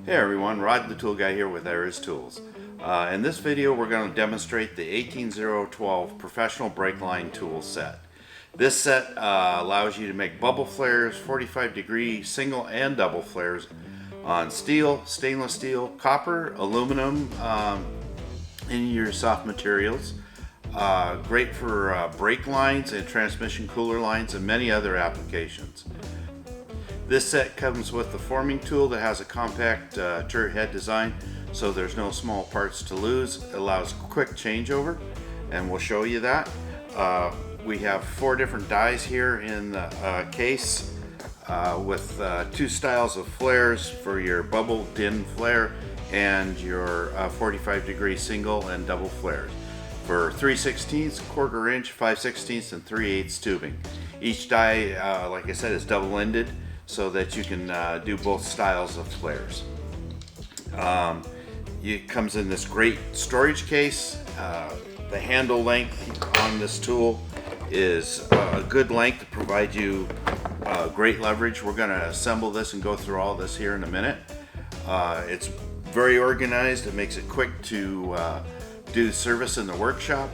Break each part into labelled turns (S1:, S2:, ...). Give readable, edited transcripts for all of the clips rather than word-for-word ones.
S1: Hey everyone, Rod the Tool Guy here with ARES Tools. In this video we're going to demonstrate the 18012 Professional Brake Line Tool Set. This set allows you to make bubble flares, 45 degree single and double flares on steel, stainless steel, copper, aluminum, any of your soft materials. Great for brake lines and transmission cooler lines and many other applications. This set comes with the forming tool that has a compact turret head design, so there's no small parts to lose. It allows quick changeover, and we'll show you that. We have 4 different dies here in the case with 2 styles of flares for your bubble din flare and your 45 degree single and double flares for 3/16, 1/4 inch, 5/16, and 3/8 tubing. Each die, like I said, is double-ended, so that you can do both styles of flares. It comes in this great storage case. The handle length on this tool is a good length to provide you great leverage. We're going to assemble this and go through all this here in a minute. It's very organized. It makes it quick to do service in the workshop.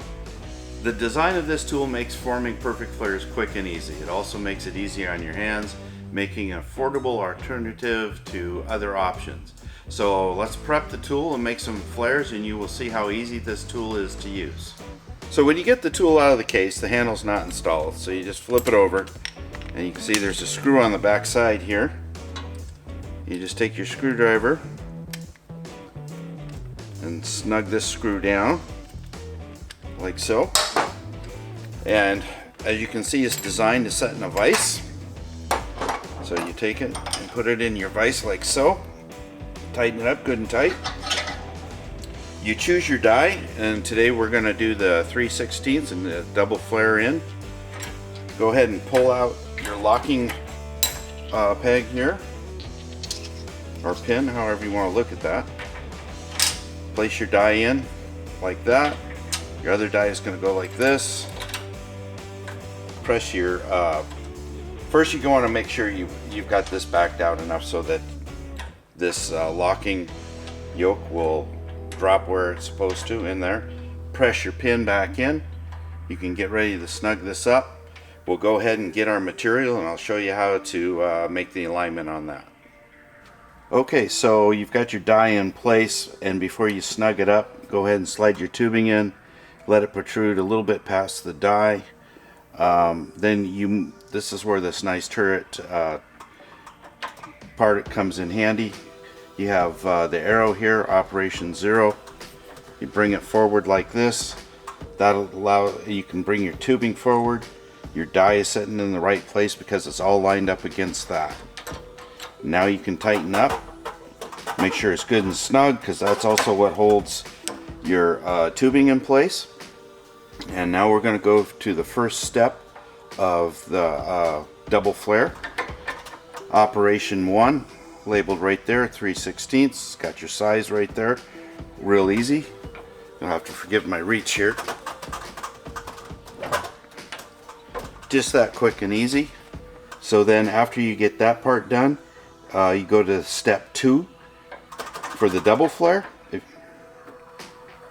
S1: The design of this tool makes forming perfect flares quick and easy. It also makes it easier on your hands, making an affordable alternative to other options. So let's prep the tool and make some flares, and you will see how easy this tool is to use. So when you get the tool out of the case, the handle's not installed, so you just flip it over, and you can see there's a screw on the back side here. You just take your screwdriver and snug this screw down like so, and as you can see, it's designed to set in a vise. So you take it and put it in your vise like so. Tighten it up good and tight. You choose your die, and today we're going to do the 3/16 and the double flare in. Go ahead and pull out your locking peg here, or pin, however you want to look at that. Place your die in like that. Your other die is going to go like this. Press your first, you want to make sure you've got this backed out enough so that this locking yoke will drop where it's supposed to in there. Press your pin back in. You can get ready to snug this up. We'll go ahead and get our material, and I'll show you how to make the alignment on that. Okay, so you've got your die in place, and before you snug it up, go ahead and slide your tubing in. Let it protrude a little bit past the die. This is where this nice turret part comes in handy. You have the arrow here, operation 0. You bring it forward like this. That'll allow you can bring your tubing forward. Your die is sitting in the right place because it's all lined up against that. Now you can tighten up. Make sure it's good and snug, because that's also what holds your tubing in place. And now we're going to go to the first step of the double flare. Operation 1, labeled right there, 3/16. It's got your size right there. Real easy. You'll have to forgive my reach here. Just that quick and easy. So then after you get that part done, you go to step 2 for the double flare,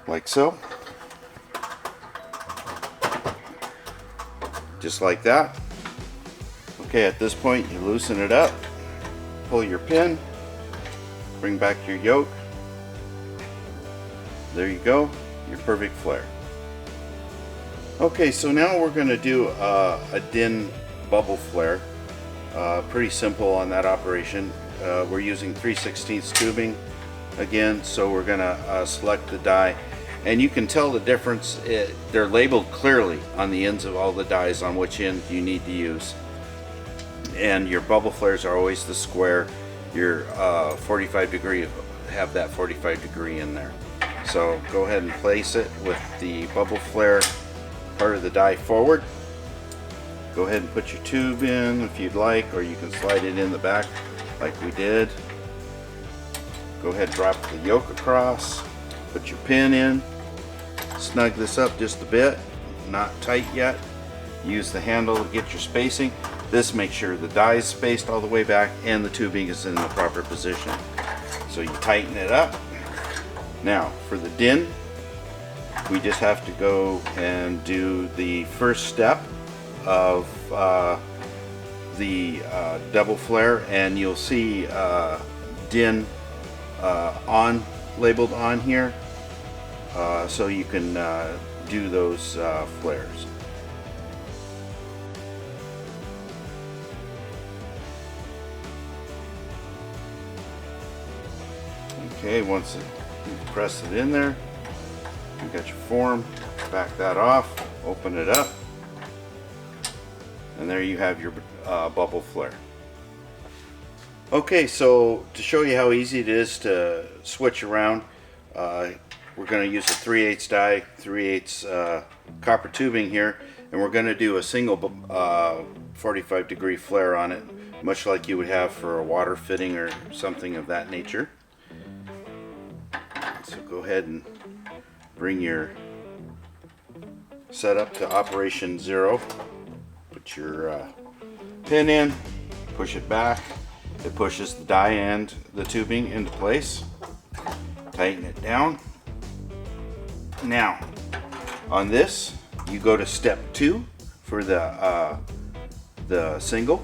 S1: like so. Just like that. Okay, at this point you loosen it up, pull your pin, bring back your yoke. There you go, your perfect flare. Okay, so now we're going to do a din bubble flare. Pretty simple on that operation. We're using 3/16 tubing again, so we're going to select the die. And you can tell the difference. They're labeled clearly on the ends of all the dies on which end you need to use. And your bubble flares are always the square. Your 45 degree have that 45 degree in there. So go ahead and place it with the bubble flare part of the die forward. Go ahead and put your tube in if you'd like, or you can slide it in the back like we did. Go ahead and drop the yoke across. Put your pin in. Snug this up just a bit, not tight yet. Use the handle to get your spacing. This makes sure the die is spaced all the way back and the tubing is in the proper position. So you tighten it up. Now for the din, we just have to go and do the first step of the double flare, and you'll see din labeled on here, so you can do those flares. Okay, once you press it in there, you got your form, back that off, open it up, and there you have your bubble flare. Okay, so to show you how easy it is to switch around, we're going to use a 3/8 die, 3/8 copper tubing here, and we're going to do a single 45-degree flare on it, much like you would have for a water fitting or something of that nature. So go ahead and bring your setup to operation 0. Put your pin in, push it back. It pushes the die and the tubing into place. Tighten it down. Now, on this, you go to step 2 for the single,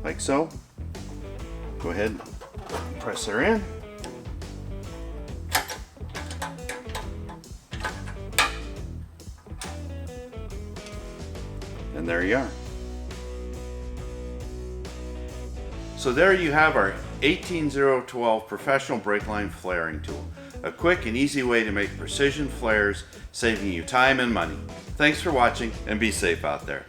S1: like so. Go ahead and press her in. And there you are. So there you have our 18012 professional brake line flaring tool. A quick and easy way to make precision flares, saving you time and money. Thanks for watching, and be safe out there.